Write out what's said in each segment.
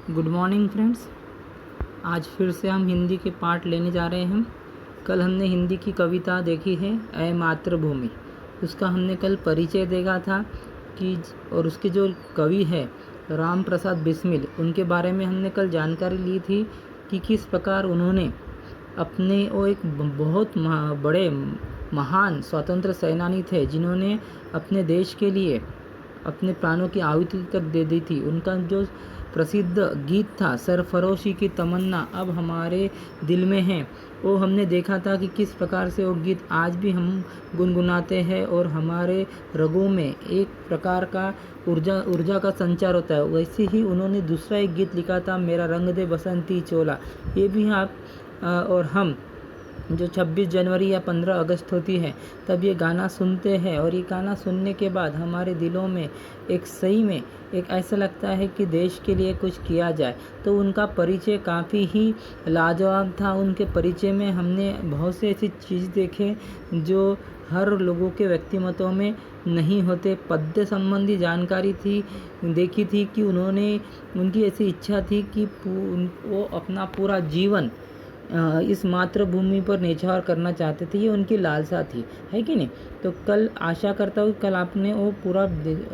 Good morning friends. आज फिर से हम हिंदी के पार्ट लेने जा रहे हैं। कल हमने हिंदी की कविता देखी है ऐ मातृभूमि। उसका हमने कल परिचय देखा था कि और उसके जो कवि है राम प्रसाद बिस्मिल, उनके बारे में हमने कल जानकारी ली थी कि किस प्रकार उन्होंने अपने वो एक बहुत बड़े महान स्वतंत्र सेनानी थे जिन्होंने अपने देश के लिए अपने प्राणों की आहुति तक दे दी थी। उनका जो प्रसिद्ध गीत था सरफरोशी की तमन्ना अब हमारे दिल में है, वो हमने देखा था कि किस प्रकार से वो गीत आज भी हम गुनगुनाते हैं और हमारे रगों में एक प्रकार का ऊर्जा का संचार होता है। वैसे ही उन्होंने दूसरा एक गीत लिखा था मेरा रंग दे बसंती चोला। ये भी आप और हम जो 26 जनवरी या 15 अगस्त होती है तब ये गाना सुनते हैं और ये गाना सुनने के बाद हमारे दिलों में एक सही में एक ऐसा लगता है कि देश के लिए कुछ किया जाए। तो उनका परिचय काफ़ी ही लाजवाब था। उनके परिचय में हमने बहुत से ऐसी चीज़ देखे जो हर लोगों के व्यक्तिमत्व में नहीं होते। पद्य संबंधी जानकारी थी देखी थी कि उन्होंने उनकी ऐसी इच्छा थी कि वो अपना पूरा जीवन इस मातृभूमि पर न्यौछावर करना चाहते थे। ये उनकी लालसा थी, है कि नहीं। तो कल आशा करता हूँ कल आपने वो पूरा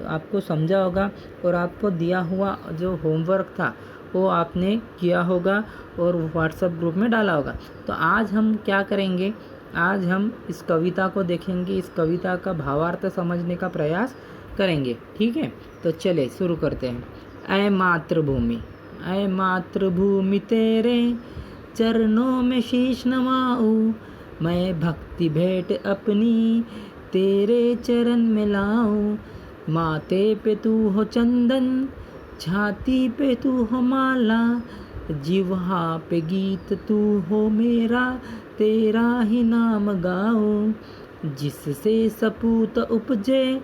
आपको समझा होगा और आपको दिया हुआ जो होमवर्क था वो आपने किया होगा और व्हाट्सएप ग्रुप में डाला होगा। तो आज हम क्या करेंगे, आज हम इस कविता को देखेंगे, इस कविता का भावार्थ समझने का प्रयास करेंगे। ठीक है, तो चले शुरू करते हैं। ऐ मातृभूमि, ऐ मातृभूमि तेरे चरणों में शीश नवाऊं, मैं भक्ति भेंट अपनी तेरे चरण में लाऊं। माथे पे तू हो चंदन, छाती पे तू हो माला, जिह्वा पे गीत तू हो मेरा, तेरा ही नाम गाऊं। जिससे सपूत उपजे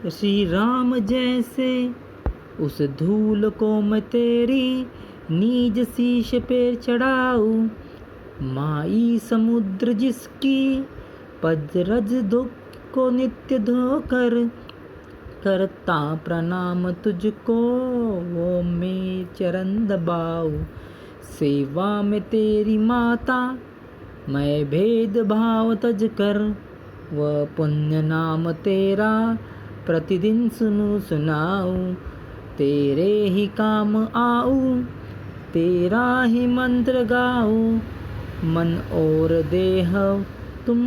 श्री राम जैसे, उस धूल को मैं तेरी नीज शीश पे चढ़ाऊं। माई समुद्र जिसकी पजरज दुख को नित्य धोकर, करता प्रणाम तुझको वो मैं चरण दबाऊं। सेवा में तेरी माता मैं भेद भाव तज कर, वह पुण्य नाम तेरा प्रतिदिन सुनाऊं। तेरे ही काम आऊं, तेरा ही मंत्र गाऊं, मन और देह तुम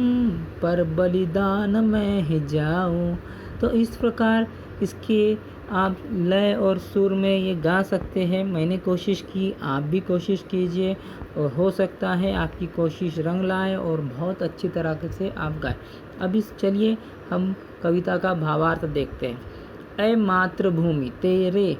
पर बलिदान मैं ही जाऊं। तो इस प्रकार इसके आप लय और सुर में ये गा सकते हैं। मैंने कोशिश की, आप भी कोशिश कीजिए और हो सकता है आपकी कोशिश रंग लाए और बहुत अच्छी तरह से आप गाएं। अब इस चलिए हम कविता का भावार्थ देखते हैं। ऐ मातृभूमि तेरे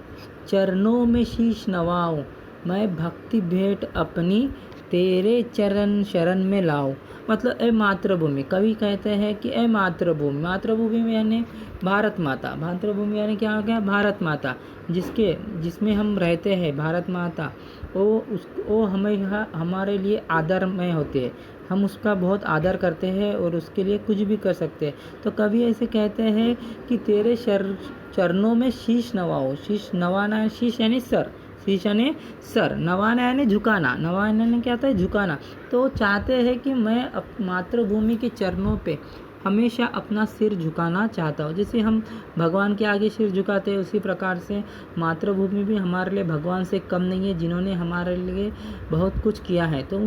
चरणों में शीश नवाऊं, मैं भक्ति भेंट अपनी तेरे चरण शरण में लाऊं। मतलब ऐ मातृभूमि, कवि कहते हैं कि ऐ मातृभूमि, मातृभूमि में यानी भारत माता, मातृभूमि यानी क्या हो गया, भारत माता, जिसमें हम रहते हैं, भारत माता वो हमें हमारे लिए आदरमय होती है। हम उसका बहुत आदर करते हैं और उसके लिए कुछ भी कर सकते हैं। तो कवि ऐसे कहते हैं कि तेरे चरणों में शीश नवाओ। शीश नवाना, शीश यानी सर, शीश यानी सर, नवाना यानी झुकाना, नवाना यानी क्या होता है, झुकाना। तो चाहते हैं कि मैं मातृभूमि के चरणों पे हमेशा अपना सिर झुकाना चाहता हूँ। जैसे हम भगवान के आगे सिर झुकाते हैं उसी प्रकार से मातृभूमि भी हमारे लिए भगवान से कम नहीं है, जिन्होंने हमारे लिए बहुत कुछ किया है। तो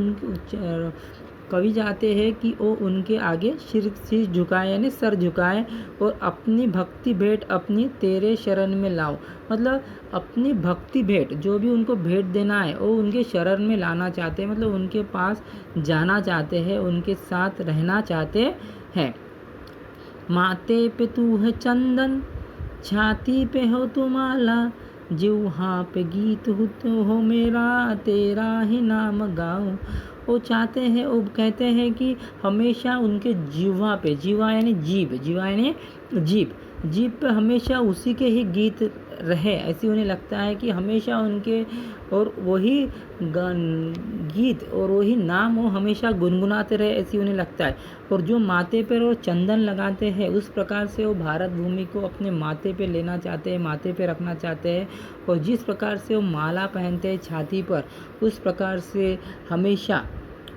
कवि चाहते हैं कि वो उनके आगे सिर झुकाए यानी सर झुकाए और अपनी भक्ति भेंट अपनी तेरे शरण में लाओ। मतलब अपनी भक्ति भेंट जो भी उनको भेंट देना है वो उनके शरण में लाना चाहते हैं, मतलब उनके पास जाना चाहते हैं, उनके साथ रहना चाहते हैं। माथे पे तू है चंदन, छाती पे हो तू माला, जिह्वा पे गीत हो मेरा, तेरा ही नाम गाऊं। वो चाहते हैं, वो कहते हैं कि हमेशा उनके जिह्वा पे, जिह्वा यानी जीभ, जिह्वा यानी जीभ, जीभ पे हमेशा उसी के ही गीत रहे, ऐसी उन्हें लगता है कि हमेशा उनके और वही गीत और वही नाम वो हमेशा गुनगुनाते रहे, ऐसी उन्हें लगता है। और जो माथे पर वो चंदन लगाते हैं, उस प्रकार से वो भारत भूमि को अपने माथे पे लेना चाहते हैं, माथे पे रखना चाहते हैं। और जिस प्रकार से वो माला पहनते हैं छाती पर, उस प्रकार से हमेशा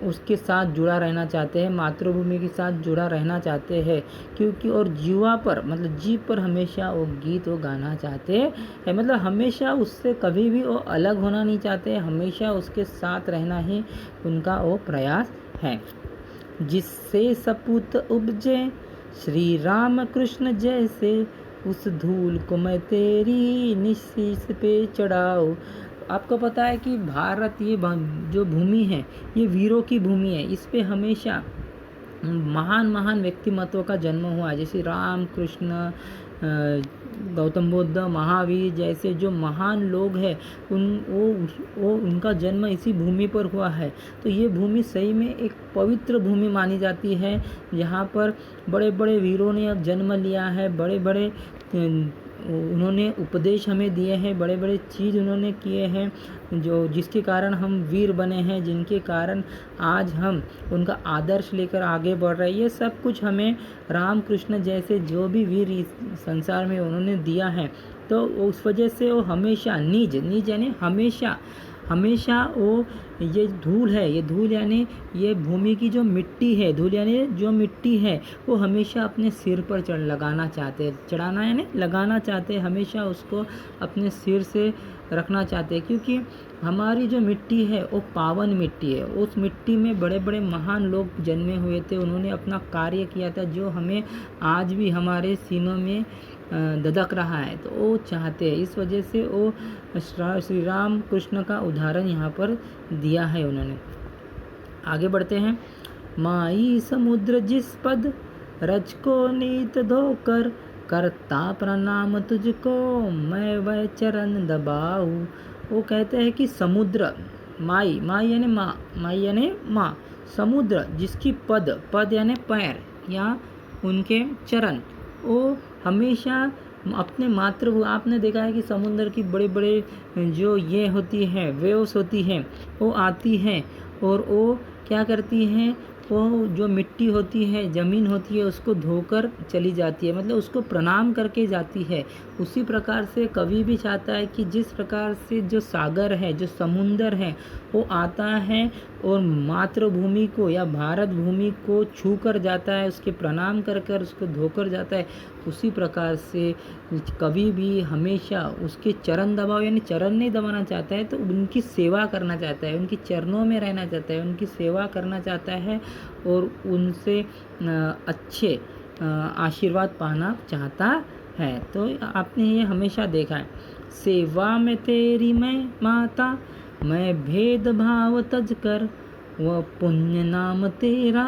उसके साथ जुड़ा रहना चाहते हैं, मातृभूमि के साथ जुड़ा रहना चाहते हैं। क्योंकि और जीवा पर मतलब जीभ पर हमेशा वो गीत वो गाना चाहते हैं, मतलब हमेशा उससे कभी भी वो अलग होना नहीं चाहते, हमेशा उसके साथ रहना ही उनका वो प्रयास है। जिससे सपूत उपजे श्री राम कृष्ण जैसे, उस धूल को मैं तेरी निशीश पे चढ़ाऊं। आपको पता है कि भारत ये जो भूमि है, ये वीरों की भूमि है। इस पे हमेशा महान महान व्यक्तिमत्व का जन्म हुआ, जैसे राम कृष्ण, गौतम बुद्ध, महावीर जैसे जो महान लोग हैं, उनका जन्म इसी भूमि पर हुआ है। तो ये भूमि सही में एक पवित्र भूमि मानी जाती है, जहाँ पर बड़े बड़े वीरों ने जन्म लिया है, बड़े बड़े उन्होंने उपदेश हमें दिए हैं, बड़े बड़े चीज़ उन्होंने किए हैं, जो जिसके कारण हम वीर बने हैं, जिनके कारण आज हम उनका आदर्श लेकर आगे बढ़ रहे हैं। ये सब कुछ हमें राम कृष्ण जैसे जो भी वीर इस संसार में उन्होंने दिया है। तो उस वजह से वो हमेशा निज यानी हमेशा वो ये धूल है, ये धूल यानी ये भूमि की जो मिट्टी है, धूल यानी जो मिट्टी है, वो हमेशा अपने सिर पर लगाना चाहते हैं, चढ़ाना यानी लगाना चाहते हैं, हमेशा उसको अपने सिर से रखना चाहते हैं। क्योंकि हमारी जो मिट्टी है वो पावन मिट्टी है, उस मिट्टी में बड़े बड़े महान लोग जन्मे हुए थे, उन्होंने अपना कार्य किया था, जो हमें आज भी हमारे सीनों में धधक रहा है। तो वो चाहते हैं, इस वजह से वो श्री राम कृष्ण का उदाहरण यहाँ पर दिया है उन्होंने। आगे बढ़ते हैं। माई समुद्र जिस पद रज को नीत धोकर, करता प्रणाम तुझको मैं वह चरण दबाऊं। वो कहते हैं कि समुद्र, माई यानी माँ, माई यानी माँ, समुद्र जिसकी पद यानी पैर या उनके चरण, वो हमेशा अपने आपने देखा है कि समुद्र की बड़े बड़े जो ये होती हैं, वेव्स होती हैं, वो आती हैं और वो क्या करती हैं, वो जो मिट्टी होती है, ज़मीन होती है, उसको धोकर चली जाती है, मतलब उसको प्रणाम करके जाती है। उसी प्रकार से कवि भी चाहता है कि जिस प्रकार से जो सागर है, जो समुंदर है, वो आता है और मातृभूमि को या भारत भूमि को छू कर जाता है, उसके प्रणाम कर कर उसको धोकर जाता है, उसी प्रकार से कभी भी हमेशा उसके चरण दबाव यानी चरण नहीं दबाना चाहता है, तो उनकी सेवा करना चाहता है, उनकी चरणों में रहना चाहता है, उनकी सेवा करना चाहता है और उनसे अच्छे आशीर्वाद पाना चाहता है। तो आपने ये हमेशा देखा है, सेवा में तेरी मैं माता, मैं भेदभाव तज कर, वह पुण्य नाम तेरा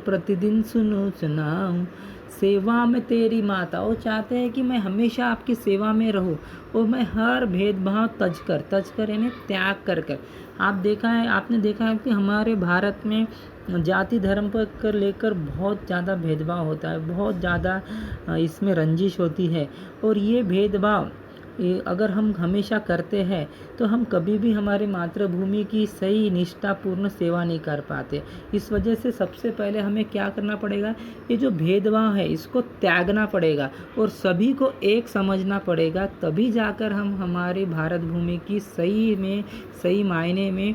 प्रतिदिन सुनाऊं। सेवा में तेरी माता, वो चाहते हैं कि मैं हमेशा आपकी सेवा में रहूं और मैं हर भेदभाव तज कर यानी त्याग कर। आपने देखा है कि हमारे भारत में जाति धर्म पर लेकर बहुत ज़्यादा भेदभाव होता है, बहुत ज़्यादा इसमें रंजिश होती है। और ये भेदभाव अगर हम हमेशा करते हैं तो हम कभी भी हमारी मातृभूमि की सही निष्ठापूर्ण सेवा नहीं कर पाते। इस वजह से सबसे पहले हमें क्या करना पड़ेगा, ये जो भेदभाव है इसको त्यागना पड़ेगा और सभी को एक समझना पड़ेगा, तभी जाकर हम हमारी भारत भूमि की सही मायने में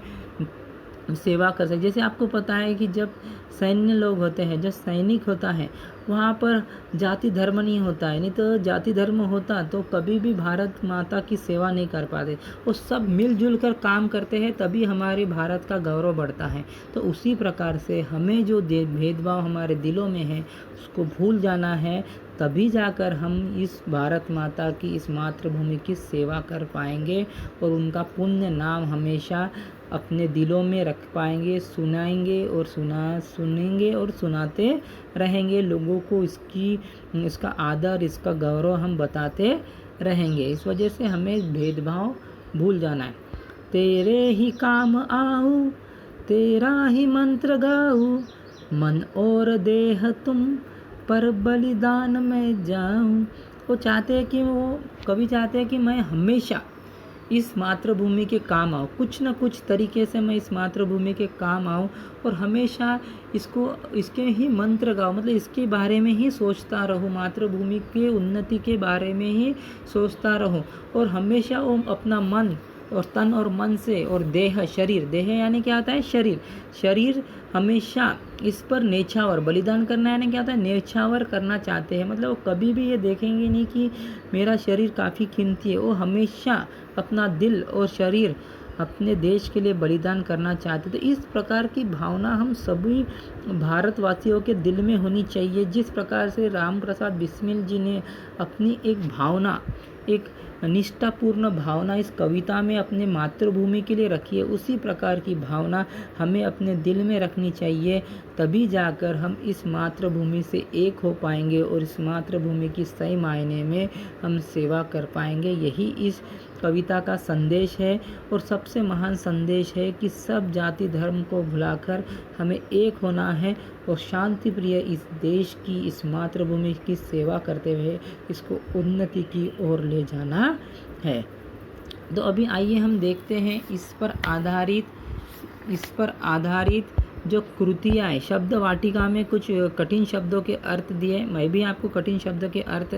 सेवा कर सकते। जैसे आपको पता है कि जब सैन्य लोग होते हैं, जो सैनिक होता है, वहाँ पर जाति धर्म नहीं होता है, नहीं तो जाति धर्म होता तो कभी भी भारत माता की सेवा नहीं कर पाते। वो सब मिलजुल कर काम करते हैं, तभी हमारे भारत का गौरव बढ़ता है। तो उसी प्रकार से हमें जो भेदभाव हमारे दिलों में है उसको भूल जाना है, तभी जाकर हम इस भारत माता की, इस मातृभूमि की सेवा कर पाएंगे और उनका पुण्य नाम हमेशा अपने दिलों में रख पाएंगे, सुनेंगे और सुनाते रहेंगे लोगों को। इसका आदर, इसका गौरव हम बताते रहेंगे। इस वजह से हमें भेदभाव भूल जाना है। तेरे ही काम आऊं, तेरा ही मंत्र गाऊं, मन और देह तुम पर बलिदान में जाऊं। वो चाहते हैं कि वो कवि चाहते हैं कि मैं हमेशा इस मातृभूमि के काम आऊँ, कुछ न कुछ तरीके से मैं इस मातृभूमि के काम आऊँ और हमेशा इसको इसके ही मंत्र गाऊँ, मतलब इसके बारे में ही सोचता रहूँ, मातृभूमि के उन्नति के बारे में ही सोचता रहूँ और हमेशा वो अपना मन और तन और मन से और देह शरीर, देह यानी क्या होता है शरीर, शरीर हमेशा इस पर नेछावर बलिदान करना यानी क्या होता है नेछावर करना चाहते हैं। मतलब वो कभी भी ये देखेंगे नहीं कि मेरा शरीर काफ़ी कीमती है, वो हमेशा अपना दिल और शरीर अपने देश के लिए बलिदान करना चाहते थे। इस प्रकार की भावना हम सभी भारतवासियों के दिल में होनी चाहिए। जिस प्रकार से राम प्रसाद बिस्मिल जी ने अपनी एक भावना, एक निष्ठापूर्ण भावना इस कविता में अपने मातृभूमि के लिए रखी है, उसी प्रकार की भावना हमें अपने दिल में रखनी चाहिए। तभी जाकर हम इस मातृभूमि से एक हो पाएंगे और इस मातृभूमि की सही मायने में हम सेवा कर पाएंगे। यही इस कविता का संदेश है और सबसे महान संदेश है कि सब जाति धर्म को भुलाकर हमें एक होना है और शांति प्रिय इस देश की, इस मातृभूमि की सेवा करते हुए इसको उन्नति की ओर ले जाना है। तो अभी आइए हम देखते हैं इस पर आधारित जो कृतियाँ है। शब्द वाटिका में कुछ कठिन शब्दों के अर्थ दिए, मैं भी आपको कठिन शब्द के अर्थ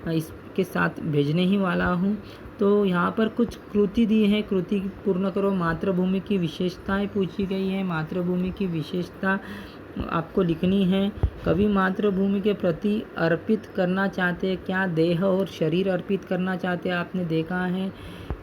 इसके साथ भेजने ही वाला हूँ। तो यहाँ पर कुछ कृति दी है, कृति पूर्ण करो। मातृभूमि की विशेषताएं पूछी गई है, मातृभूमि की विशेषता आपको लिखनी है। कवि मातृभूमि के प्रति अर्पित करना चाहते हैं, क्या देह और शरीर अर्पित करना चाहते हैं, आपने देखा है।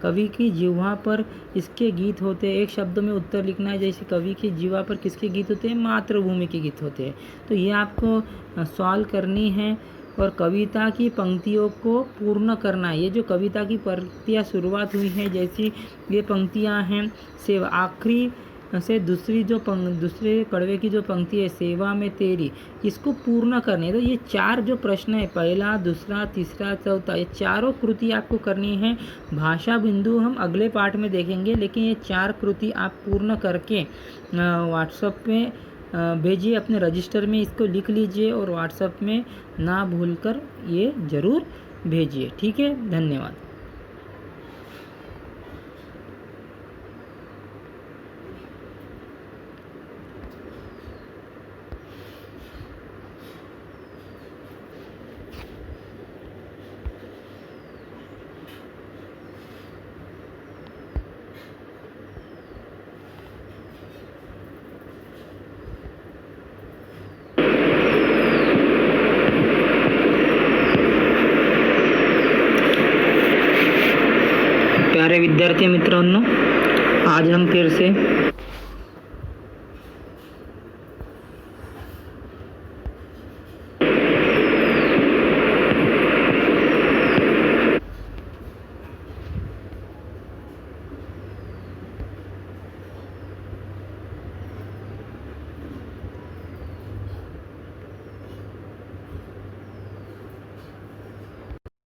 कवि की जिह्वा पर इसके गीत होते हैं, एक शब्द में उत्तर लिखना है। जैसे कवि की जिह्वा पर किसके गीत होते हैं, मातृभूमि के गीत होते हैं। तो ये आपको सॉल्व करनी है और कविता की पंक्तियों को पूर्ण करना है। ये जो कविता की पंक्तियाँ शुरुआत हुई है, जैसी ये पंक्तियाँ हैं सेवा, आखिरी से दूसरे कड़वे की जो पंक्ति है सेवा में तेरी, इसको पूर्ण करने। तो ये चार जो प्रश्न है, पहला, दूसरा, तीसरा, चौथा, ये चारों कृति आपको करनी है। भाषा बिंदु हम अगले पार्ट में देखेंगे, लेकिन ये चार कृति आप पूर्ण करके व्हाट्सएप पे भेजिए, अपने रजिस्टर में इसको लिख लीजिए और व्हाट्सएप में ना भूलकर ये ज़रूर भेजिए। ठीक है, धन्यवाद। प्यारे विद्यार्थी मित्रांनो, आज हम फिर से